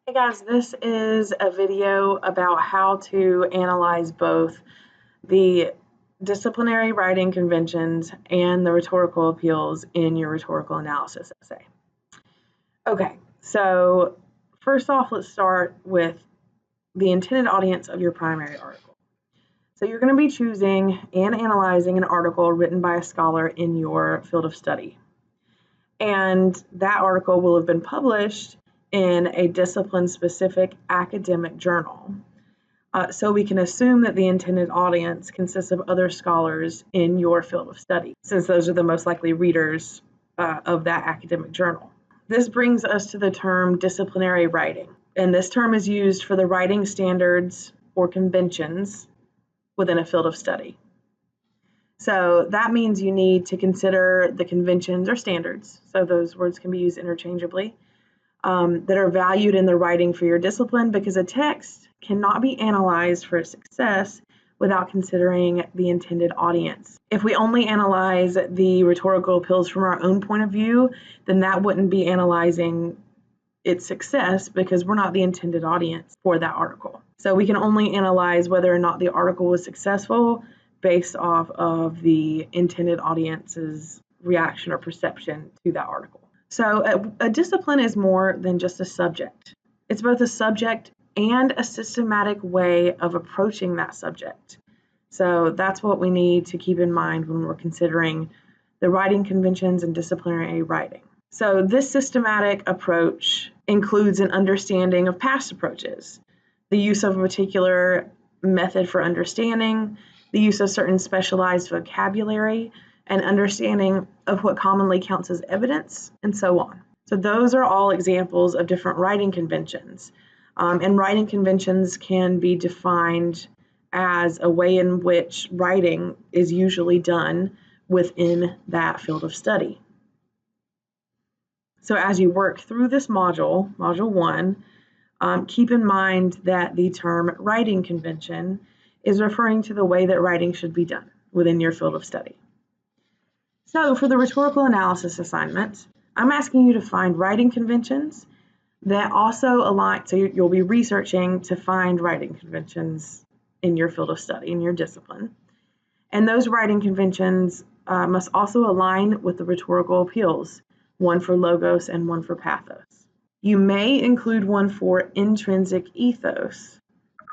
Hey guys, this is a video about how to analyze both the disciplinary writing conventions and the rhetorical appeals in your rhetorical analysis essay. Okay, so first off, let's start with the intended audience of your primary article. So you're going to be choosing and analyzing an article written by a scholar in your field of study. And that article will have been published in a discipline-specific academic journal. So we can assume that the intended audience consists of other scholars in your field of study, since those are the most likely readers of that academic journal. This brings us to the term disciplinary writing, and this term is used for the writing standards or conventions within a field of study. So that means you need to consider the conventions or standards, so those words can be used interchangeably, that are valued in the writing for your discipline, because a text cannot be analyzed for its success without considering the intended audience. If we only analyze the rhetorical appeals from our own point of view, then that wouldn't be analyzing its success because we're not the intended audience for that article. So we can only analyze whether or not the article was successful based off of the intended audience's reaction or perception to that article. So a discipline is more than just a subject. It's both a subject and a systematic way of approaching that subject. So that's what we need to keep in mind when we're considering the writing conventions and disciplinary writing. So this systematic approach includes an understanding of past approaches, the use of a particular method for understanding, the use of certain specialized vocabulary, and understanding of what commonly counts as evidence, and so on. So those are all examples of different writing conventions. And writing conventions can be defined as a way in which writing is usually done within that field of study. So as you work through this module, Module 1, keep in mind that the term writing convention is referring to the way that writing should be done within your field of study. So for the rhetorical analysis assignment, I'm asking you to find writing conventions that also align, so you'll be researching to find writing conventions in your field of study, in your discipline. And those writing conventions must also align with the rhetorical appeals, one for logos and one for pathos. You may include one for intrinsic ethos,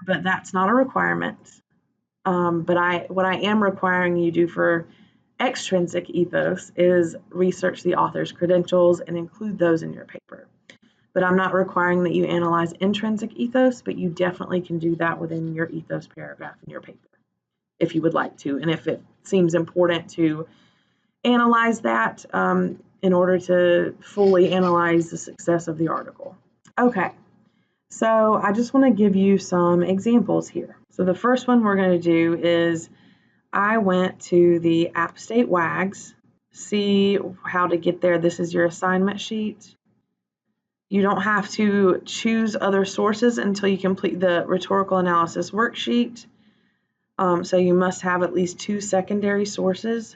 but that's not a requirement. But what I am requiring you do for extrinsic ethos is research the author's credentials and include those in your paper. But I'm not requiring that you analyze intrinsic ethos, but you definitely can do that within your ethos paragraph in your paper, if you would like to, and if it seems important to analyze that in order to fully analyze the success of the article. Okay, so I just want to give you some examples here. So the first one we're going to do is I went to the App State WAGs, see how to get there. This is your assignment sheet. You don't have to choose other sources until you complete the rhetorical analysis worksheet. So you must have at least 2 secondary sources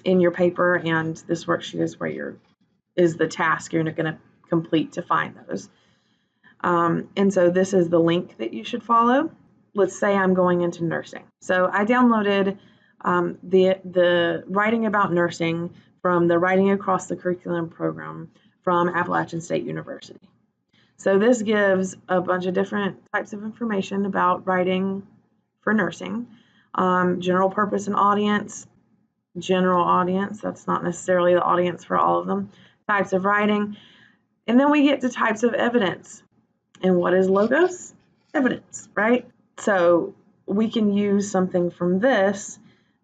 in your paper, and this worksheet is where is the task you're going to complete to find those. And so this is the link that you should follow. Let's say I'm going into nursing. So I downloaded the Writing About Nursing from the Writing Across the Curriculum program from Appalachian State University. So this gives a bunch of different types of information about writing for nursing, general purpose and audience, general audience, that's not necessarily the audience for all of them, types of writing, and then we get to types of evidence. And what is logos? Evidence, right? So we can use something from this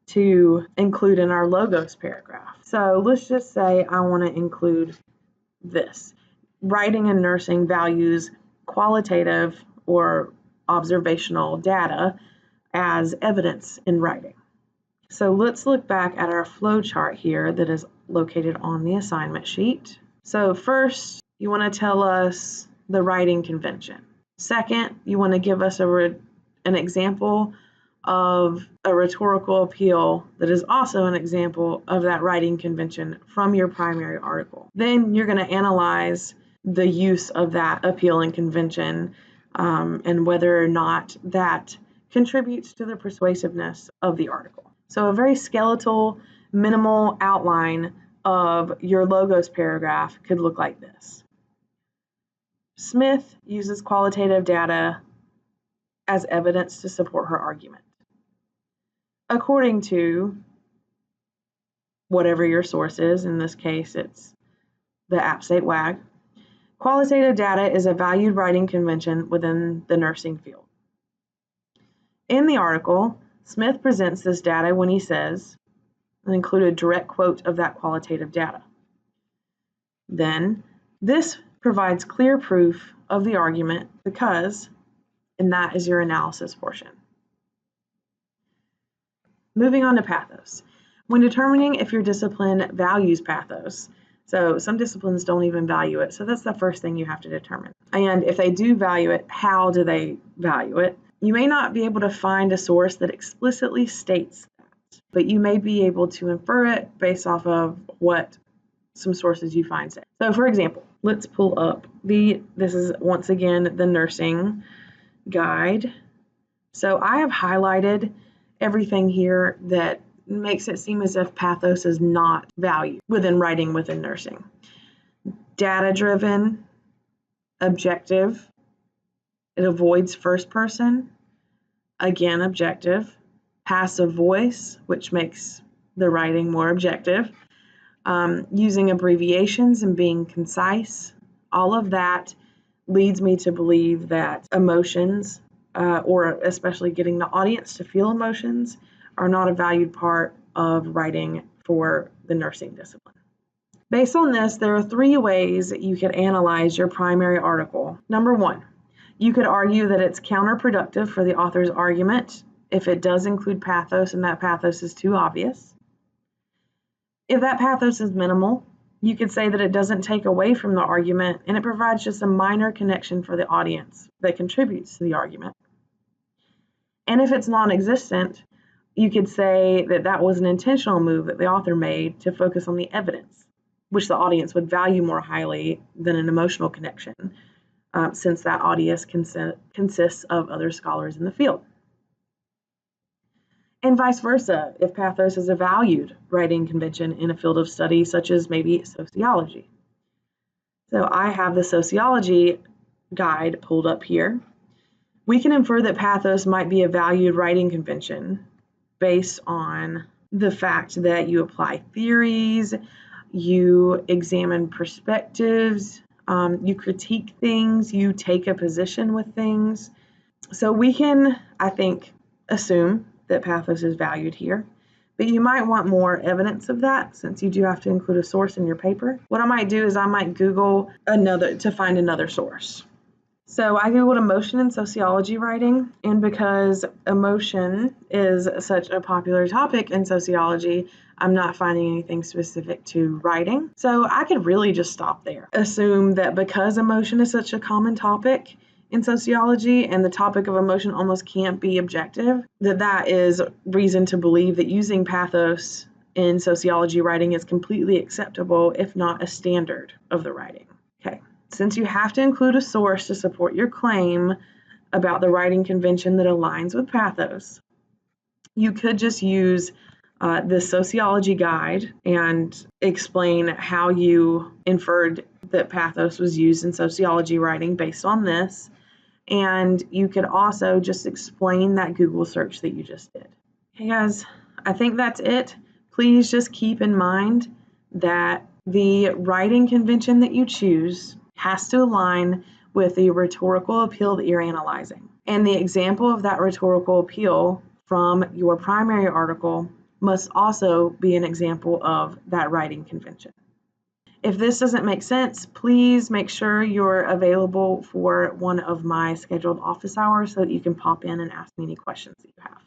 to include in our logos paragraph. So let's just say I want to include this. Writing and nursing values qualitative or observational data as evidence in writing. So let's look back at our flow chart here that is located on the assignment sheet. So first, you want to tell us the writing convention. Second, you want to give us an example of a rhetorical appeal that is also an example of that writing convention from your primary article. Then you're going to analyze the use of that appeal and convention, and whether or not that contributes to the persuasiveness of the article. So a very skeletal, minimal outline of your logos paragraph could look like this. Smith uses qualitative data as evidence to support her argument. According to whatever your source is, in this case it's the App State WAG, qualitative data is a valued writing convention within the nursing field. In the article, Smith presents this data when he says, and include a direct quote of that qualitative data. Then, this provides clear proof of the argument because, and that is your analysis portion. Moving on to pathos. When determining if your discipline values pathos, so some disciplines don't even value it, so that's the first thing you have to determine. And if they do value it, how do they value it? You may not be able to find a source that explicitly states that, but you may be able to infer it based off of what some sources you find say. So for example, let's pull up this is once again the nursing guide. So I have highlighted everything here that makes it seem as if pathos is not valued within writing within nursing. Data-driven, objective, it avoids first person, again objective, passive voice, which makes the writing more objective, using abbreviations and being concise. All of that leads me to believe that emotions, or especially getting the audience to feel emotions, are not a valued part of writing for the nursing discipline. Based on this, there are 3 ways that you could analyze your primary article. Number 1, you could argue that it's counterproductive for the author's argument if it does include pathos and that pathos is too obvious. If that pathos is minimal, you could say that it doesn't take away from the argument and it provides just a minor connection for the audience that contributes to the argument. And if it's non-existent, you could say that that was an intentional move that the author made to focus on the evidence, which the audience would value more highly than an emotional connection, since that audience consists of other scholars in the field. And vice versa, if pathos is a valued writing convention in a field of study, such as maybe sociology. So I have the sociology guide pulled up here. We can infer that pathos might be a valued writing convention based on the fact that you apply theories, you examine perspectives, you critique things, you take a position with things. So we can, I think, assume that pathos is valued here, but you might want more evidence of that since you do have to include a source in your paper. What I might do is I might Google to find another source. So I Googled emotion in sociology writing, and because emotion is such a popular topic in sociology, I'm not finding anything specific to writing. So I could really just stop there. Assume that because emotion is such a common topic in sociology and the topic of emotion almost can't be objective, that is reason to believe that using pathos in sociology writing is completely acceptable, if not a standard of the writing. Okay. Since you have to include a source to support your claim about the writing convention that aligns with pathos, you could just use the sociology guide and explain how you inferred that pathos was used in sociology writing based on this. And you could also just explain that Google search that you just did. Hey guys, I think that's it. Please just keep in mind that the writing convention that you choose has to align with the rhetorical appeal that you're analyzing. And the example of that rhetorical appeal from your primary article must also be an example of that writing convention. If this doesn't make sense, please make sure you're available for one of my scheduled office hours so that you can pop in and ask me any questions that you have.